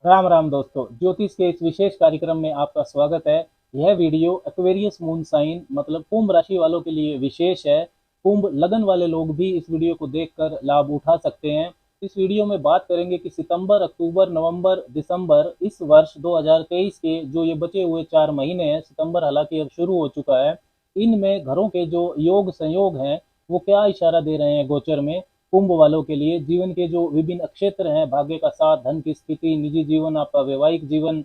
राम राम दोस्तों, ज्योतिष के इस विशेष कार्यक्रम में आपका स्वागत है। यह वीडियो एक्वेरियस मून साइन मतलब कुंभ राशि वालों के लिए विशेष है। कुंभ लगन वाले लोग भी इस वीडियो को देखकर लाभ उठा सकते हैं। इस वीडियो में बात करेंगे कि सितंबर, अक्टूबर, नवंबर, दिसंबर इस वर्ष 2023 के जो ये बचे हुए 4 महीने हैं, सितंबर हालांकि अब शुरू हो चुका है, इनमें घरों के जो योग संयोग हैं वो क्या इशारा दे रहे हैं गोचर में। कुंभ वालों के लिए जीवन के जो विभिन्न क्षेत्र हैं, भाग्य का साथ, धन की स्थिति, निजी जीवन, आपका वैवाहिक जीवन,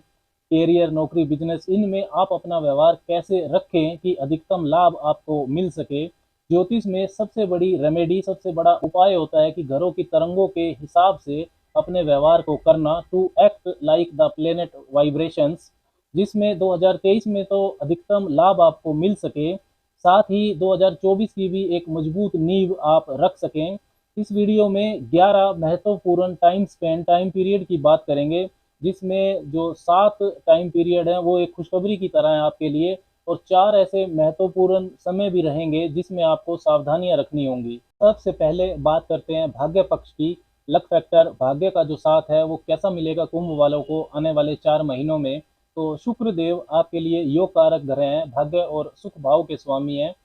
कैरियर, नौकरी, बिजनेस, इनमें आप अपना व्यवहार कैसे रखें कि अधिकतम लाभ आपको मिल सके। ज्योतिष में सबसे बड़ी रेमेडी, सबसे बड़ा उपाय होता है कि घरों की तरंगों के हिसाब से अपने व्यवहार को करना, to act like the planet vibrations, जिसमें 2023 में तो अधिकतम लाभ आपको मिल सके, साथ ही 2024 की भी एक मजबूत नींव आप रख सकें। इस वीडियो में 11 महत्वपूर्ण टाइम पीरियड की बात करेंगे, जिसमें जो 7 टाइम पीरियड हैं वो एक खुशखबरी की तरह है आपके लिए, और 4 ऐसे महत्वपूर्ण समय भी रहेंगे जिसमें आपको सावधानियां रखनी होंगी। सबसे पहले बात करते हैं भाग्य पक्ष की। लक फैक्टर, भाग्य का जो साथ है वो कैसा मिलेगा कुंभ वालों को आने वाले 4 महीनों में। तो शुक्र देव आपके लिए योग कारक ग्रह हैं, भाग्य और सुख भाव के स्वामी हैं।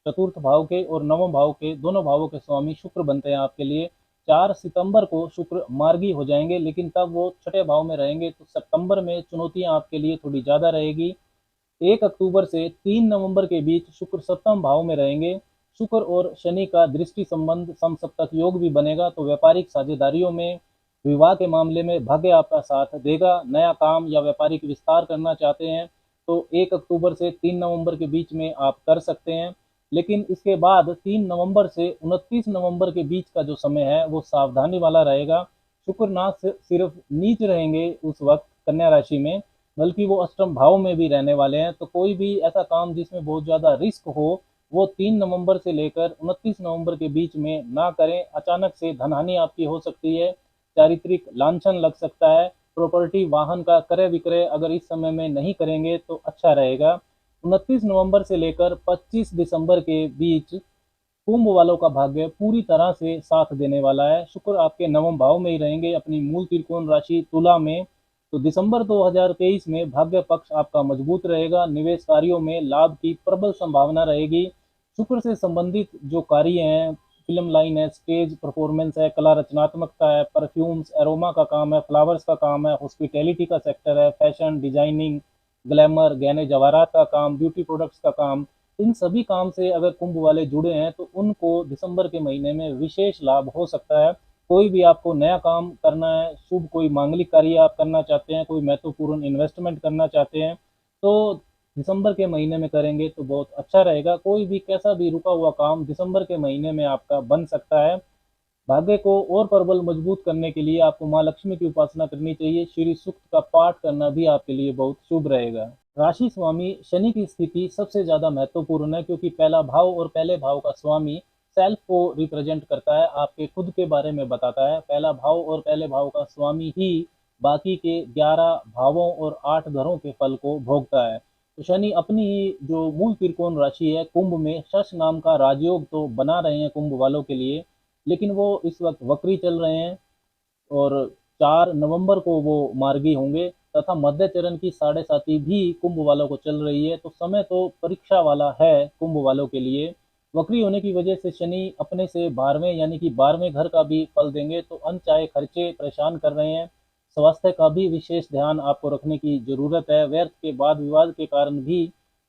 चतुर्थ भाव के और नवम भाव के दोनों भावों के स्वामी शुक्र बनते हैं आपके लिए। 4 सितंबर को शुक्र मार्गी हो जाएंगे, लेकिन तब वो छठे भाव में रहेंगे, तो सितंबर में चुनौतियां आपके लिए थोड़ी ज़्यादा रहेगी। 1 अक्टूबर से 3 नवंबर के बीच शुक्र सप्तम भाव में रहेंगे। शुक्र और शनि का दृष्टि संबंध समसप्तक योग भी बनेगा, तो व्यापारिक साझेदारियों में, विवाह के मामले में भाग्य आपका साथ देगा। नया काम या व्यापारिक विस्तार करना चाहते हैं तो 1 अक्टूबर से 3 नवंबर के बीच में आप कर सकते हैं। लेकिन इसके बाद 3 नवंबर से 29 नवंबर के बीच का जो समय है वो सावधानी वाला रहेगा। शुक्र ना सिर्फ नीच रहेंगे उस वक्त कन्या राशि में, बल्कि वो अष्टम भाव में भी रहने वाले हैं। तो कोई भी ऐसा काम जिसमें बहुत ज़्यादा रिस्क हो वो 3 नवंबर से लेकर 29 नवंबर के बीच में ना करें। अचानक से धनहानि आपकी हो सकती है, चारित्रिक लांछन लग सकता है। प्रॉपर्टी, वाहन का क्रय विक्रय अगर इस समय में नहीं करेंगे तो अच्छा रहेगा। 29 नवंबर से लेकर 25 दिसंबर के बीच कुंभ वालों का भाग्य पूरी तरह से साथ देने वाला है। शुक्र आपके नवम भाव में ही रहेंगे, अपनी मूल त्रिकोण राशि तुला में। तो दिसंबर 2023 में भाग्य पक्ष आपका मजबूत रहेगा, निवेश कार्यों में लाभ की प्रबल संभावना रहेगी। शुक्र से संबंधित जो कार्य हैं, फिल्म लाइन है, स्टेज परफॉर्मेंस है, कला रचनात्मकता है, परफ्यूम्स, एरोमा का काम है, फ्लावर्स का काम है, हॉस्पिटैलिटी का सेक्टर है, फैशन डिजाइनिंग, ग्लैमर, गहने जवाहरात का काम, ब्यूटी प्रोडक्ट्स का काम, इन सभी काम से अगर कुंभ वाले जुड़े हैं तो उनको दिसंबर के महीने में विशेष लाभ हो सकता है। कोई भी आपको नया काम करना है, शुभ कोई मांगलिक कार्य आप करना चाहते हैं, कोई महत्वपूर्ण इन्वेस्टमेंट करना चाहते हैं, तो दिसंबर के महीने में करेंगे तो बहुत अच्छा रहेगा। कोई भी कैसा भी रुका हुआ काम दिसंबर के महीने में आपका बन सकता है। भाग्य को और प्रबल मजबूत करने के लिए आपको माँ लक्ष्मी की उपासना करनी चाहिए। श्री सूक्त का पाठ करना भी आपके लिए बहुत शुभ रहेगा। राशि स्वामी शनि की स्थिति सबसे ज्यादा महत्वपूर्ण है, क्योंकि पहला भाव और पहले भाव का स्वामी सेल्फ को रिप्रेजेंट करता है, आपके खुद के बारे में बताता है। पहला भाव और पहले भाव का स्वामी ही बाकी के 11 भावों और 8 घरों के फल को भोगता है। तो शनि अपनी ही जो मूल त्रिकोण राशि है कुंभ में शश नाम का राजयोग तो बना रहे हैं कुंभ वालों के लिए, लेकिन वो इस वक्त वक्री चल रहे हैं और 4 नवंबर को वो मार्गी होंगे, तथा मध्य चरण की साढ़े साथी भी कुंभ वालों को चल रही है। तो समय तो परीक्षा वाला है कुंभ वालों के लिए। वक्री होने की वजह से शनि अपने से 12वें यानी कि 12वें घर का भी फल देंगे, तो अनचाहे खर्चे परेशान कर रहे हैं। स्वास्थ्य का भी विशेष ध्यान आपको रखने की जरूरत है, व्यर्थ के वाद विवाद के कारण भी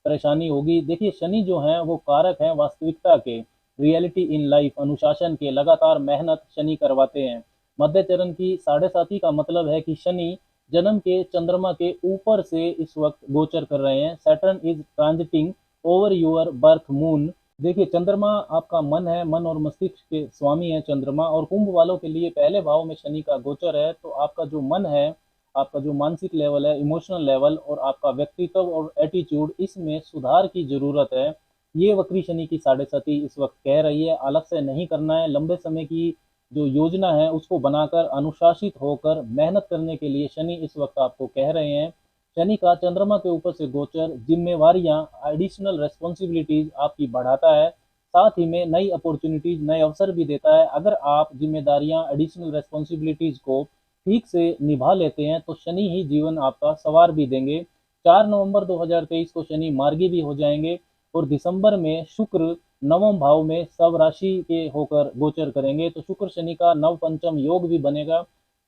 परेशानी होगी। देखिए, शनि जो है वो कारक है वास्तविकता के, रियलिटी इन लाइफ, अनुशासन के, लगातार मेहनत शनि करवाते हैं। मध्य चरण की साढ़े साथी का मतलब है कि शनि जन्म के चंद्रमा के ऊपर से इस वक्त गोचर कर रहे हैं। Saturn is transiting over your birth moon. देखिए, चंद्रमा आपका मन है, मन और मस्तिष्क के स्वामी है चंद्रमा, और कुंभ वालों के लिए पहले भाव में शनि का गोचर है। तो आपका जो मन है, आपका जो मानसिक लेवल है, इमोशनल लेवल, और आपका व्यक्तित्व और एटीट्यूड, इसमें सुधार की जरूरत है। ये वक्री शनि की साढ़े साथी इस वक्त कह रही है। आलस्य नहीं करना है, लंबे समय की जो योजना है उसको बनाकर अनुशासित होकर मेहनत करने के लिए शनि इस वक्त आपको कह रहे हैं। शनि का चंद्रमा के ऊपर से गोचर जिम्मेवारियां, एडिशनल रेस्पॉन्सिबिलिटीज आपकी बढ़ाता है, साथ ही में नई अपॉर्चुनिटीज, नए अवसर भी देता है। अगर आप जिम्मेदारियां, एडिशनल रेस्पॉन्सिबिलिटीज को ठीक से निभा लेते हैं तो शनि ही जीवन आपका सवार भी देंगे। 4 नवंबर 2023 को शनि मार्गी भी हो जाएंगे और दिसंबर में शुक्र नवम भाव में सब राशि के होकर गोचर करेंगे, तो शुक्र शनि का नव पंचम योग भी बनेगा।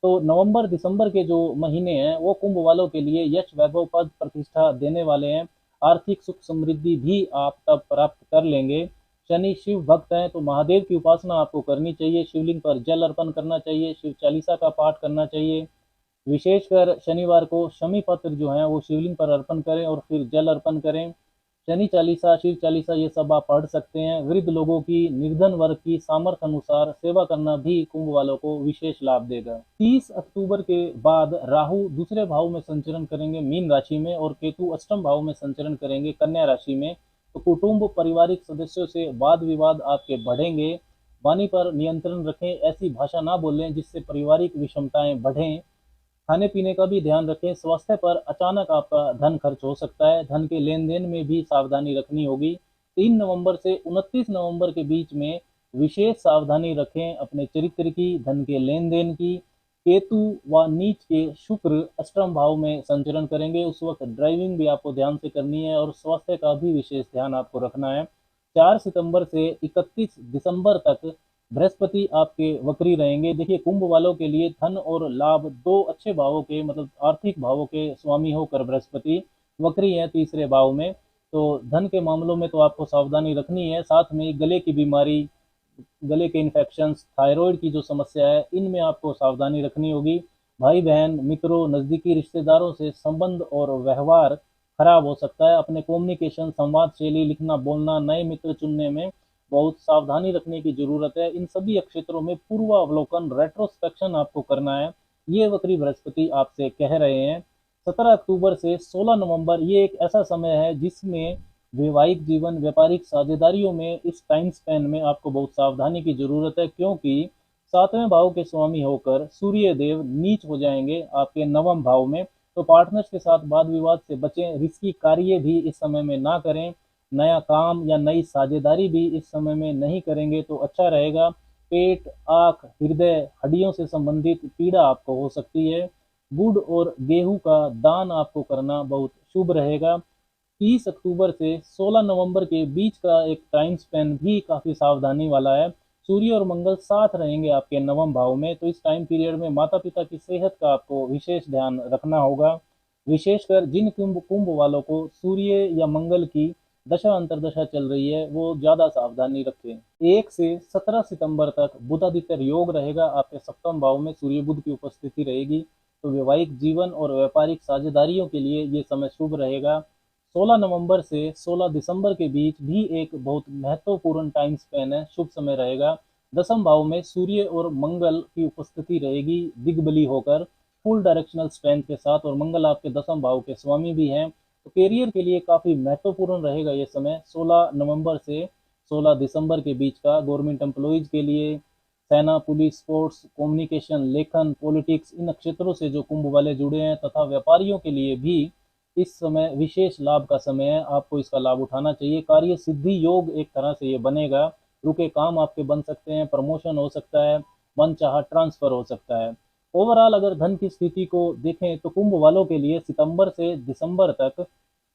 तो नवंबर दिसंबर के जो महीने हैं वो कुंभ वालों के लिए यश वैभव पद प्रतिष्ठा देने वाले हैं। आर्थिक सुख समृद्धि भी आप तब प्राप्त कर लेंगे। शनि शिव भक्त हैं तो महादेव की उपासना आपको करनी चाहिए, शिवलिंग पर जल अर्पण करना चाहिए, शिव चालीसा का पाठ करना चाहिए। विशेषकर शनिवार को शमी पत्र जो है वो शिवलिंग पर अर्पण करें और फिर जल अर्पण करें। शनि चालीसा, शिव चालीसा ये सब आप पढ़ सकते हैं। वृद्ध लोगों की, निर्धन वर्ग की सामर्थ्य अनुसार सेवा करना भी कुंभ वालों को विशेष लाभ देगा। 30 अक्टूबर के बाद राहु दूसरे भाव में संचरण करेंगे मीन राशि में और केतु अष्टम भाव में संचरण करेंगे कन्या राशि में। तो कुटुंब पारिवारिक सदस्यों से वाद विवाद आपके बढ़ेंगे। वाणी पर नियंत्रण रखें, ऐसी भाषा ना बोलें जिससे पारिवारिक विषमताएं बढ़ें। खाने पीने का भी ध्यान रखें। स्वास्थ्य पर अचानक आपका धन खर्च हो सकता है, धन के लेन देन में भी सावधानी रखनी होगी। 3 नवंबर से 29 नवंबर के बीच में विशेष सावधानी रखें अपने चरित्र की, धन के लेन देन की। केतु व नीच के शुक्र अष्टम भाव में संचरण करेंगे, उस वक्त ड्राइविंग भी आपको ध्यान से करनी है और स्वास्थ्य का भी विशेष ध्यान आपको रखना है। 4 सितंबर से 31 दिसंबर तक बृहस्पति आपके वक्री रहेंगे। देखिए कुंभ वालों के लिए धन और लाभ दो अच्छे भावों के, मतलब आर्थिक भावों के स्वामी होकर बृहस्पति वक्री है तीसरे भाव में। तो धन के मामलों में तो आपको सावधानी रखनी है, साथ में गले की बीमारी, गले के इन्फेक्शंस, थायराइड की जो समस्या है इनमें आपको सावधानी रखनी होगी। भाई बहन, मित्रों, नज़दीकी रिश्तेदारों से संबंध और व्यवहार खराब हो सकता है। अपने कम्युनिकेशन, संवाद शैली, लिखना बोलना, नए मित्र चुनने में बहुत सावधानी रखने की जरूरत है। इन सभी क्षेत्रों में पूर्वावलोकन, रेट्रोस्पेक्शन आपको करना है, ये वक्री बृहस्पति आपसे कह रहे हैं। 17 अक्टूबर से 16 नवंबर ये एक ऐसा समय है जिसमें वैवाहिक जीवन, व्यापारिक साझेदारियों में इस टाइम स्पेन में आपको बहुत सावधानी की जरूरत है, क्योंकि 7वें भाव के स्वामी होकर सूर्य देव नीच हो जाएंगे आपके नवम भाव में। तो पार्टनर्स के साथ वाद विवाद से बचें, रिस्की कार्य भी इस समय में ना करें, नया काम या नई साझेदारी भी इस समय में नहीं करेंगे तो अच्छा रहेगा। पेट, आँख, हृदय, हड्डियों से संबंधित पीड़ा आपको हो सकती है। गुड़ और गेहूं का दान आपको करना बहुत शुभ रहेगा। 30 अक्टूबर से 16 नवंबर के बीच का एक टाइम स्पेन भी काफ़ी सावधानी वाला है। सूर्य और मंगल साथ रहेंगे आपके नवम भाव में, तो इस टाइम पीरियड में माता पिता की सेहत का आपको विशेष ध्यान रखना होगा। विशेषकर जिन कुंभ कुंभ वालों को सूर्य या मंगल की दशा अंतरदशा चल रही है वो ज़्यादा सावधानी रखें। 1 से 17 सितंबर तक बुधादित्य योग रहेगा आपके सप्तम भाव में, सूर्य बुध की उपस्थिति रहेगी। तो वैवाहिक जीवन और व्यापारिक साझेदारियों के लिए ये समय शुभ रहेगा। 16 नवंबर से 16 दिसंबर के बीच भी एक बहुत महत्वपूर्ण टाइम स्पेन है, शुभ समय रहेगा। दसम भाव में सूर्य और मंगल की उपस्थिति रहेगी दिग्बली होकर, फुल डायरेक्शनल स्ट्रेंथ के साथ, और मंगल आपके दसम भाव के स्वामी भी हैं। तो करियर के लिए काफ़ी महत्वपूर्ण रहेगा ये समय 16 नवंबर से 16 दिसंबर के बीच का। गवर्नमेंट एम्प्लॉयज़ के लिए, सेना, पुलिस, स्पोर्ट्स, कम्युनिकेशन, लेखन, पॉलिटिक्स, इन क्षेत्रों से जो कुंभ वाले जुड़े हैं, तथा व्यापारियों के लिए भी इस समय विशेष लाभ का समय है, आपको इसका लाभ उठाना चाहिए। कार्य सिद्धि योग एक तरह से ये बनेगा, रुके काम आपके बन सकते हैं, प्रमोशन हो सकता है, मनचाहा ट्रांसफर हो सकता है। ओवरऑल अगर धन की स्थिति को देखें तो कुंभ वालों के लिए सितंबर से दिसंबर तक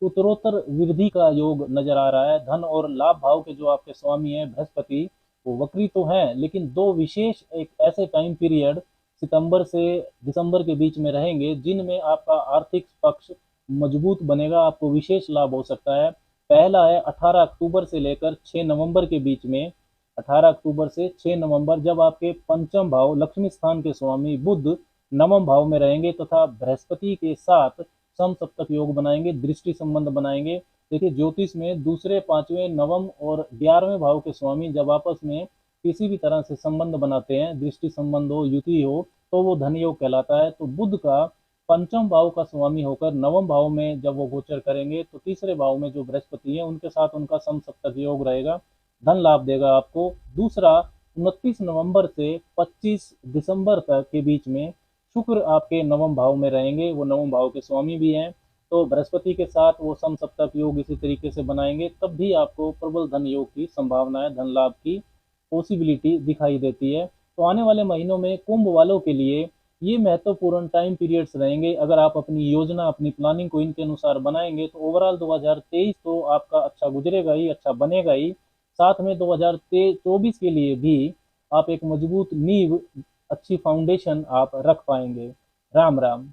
उत्तरोत्तर वृद्धि का योग नजर आ रहा है। धन और लाभ भाव के जो आपके स्वामी हैं बृहस्पति, वो वक्री तो हैं, लेकिन दो विशेष एक ऐसे टाइम पीरियड सितंबर से दिसंबर के बीच में रहेंगे जिनमें आपका आर्थिक पक्ष मजबूत बनेगा, आपको विशेष लाभ हो सकता है। पहला है 18 अक्टूबर से लेकर 6 नवंबर के बीच में। 18 अक्टूबर से 6 नवंबर जब आपके पंचम भाव लक्ष्मी स्थान के स्वामी बुध नवम भाव में रहेंगे तथा बृहस्पति के साथ सम सप्तक योग बनाएंगे, दृष्टि संबंध बनाएंगे। देखिए ज्योतिष में दूसरे, पांचवें, नवम और 11वें भाव के स्वामी जब आपस में किसी भी तरह से संबंध बनाते हैं, दृष्टि संबंध हो, युति हो, तो वो धन योग कहलाता है। तो बुध का पंचम भाव का स्वामी होकर नवम भाव में जब वो गोचर करेंगे तो तीसरे भाव में जो बृहस्पति है उनके साथ उनका सम सप्तक योग रहेगा, धन लाभ देगा आपको। दूसरा, 29 नवंबर से 25 दिसंबर तक के बीच में शुक्र आपके नवम भाव में रहेंगे, वो नवम भाव के स्वामी भी हैं। तो बृहस्पति के साथ वो सम सप्तक योग इसी तरीके से बनाएंगे, तब भी आपको प्रबल धन योग की संभावना है, धन लाभ की पॉसिबिलिटी दिखाई देती है। तो आने वाले महीनों में कुंभ वालों के लिए ये महत्वपूर्ण टाइम पीरियड्स रहेंगे। अगर आप अपनी योजना, अपनी प्लानिंग को इनके अनुसार बनाएंगे तो ओवरऑल 2023 तो आपका अच्छा गुजरेगा ही, अच्छा बनेगा ही। साथ में 2024 के लिए भी आप एक मजबूत नींव, अच्छी फाउंडेशन आप रख पाएंगे। राम राम।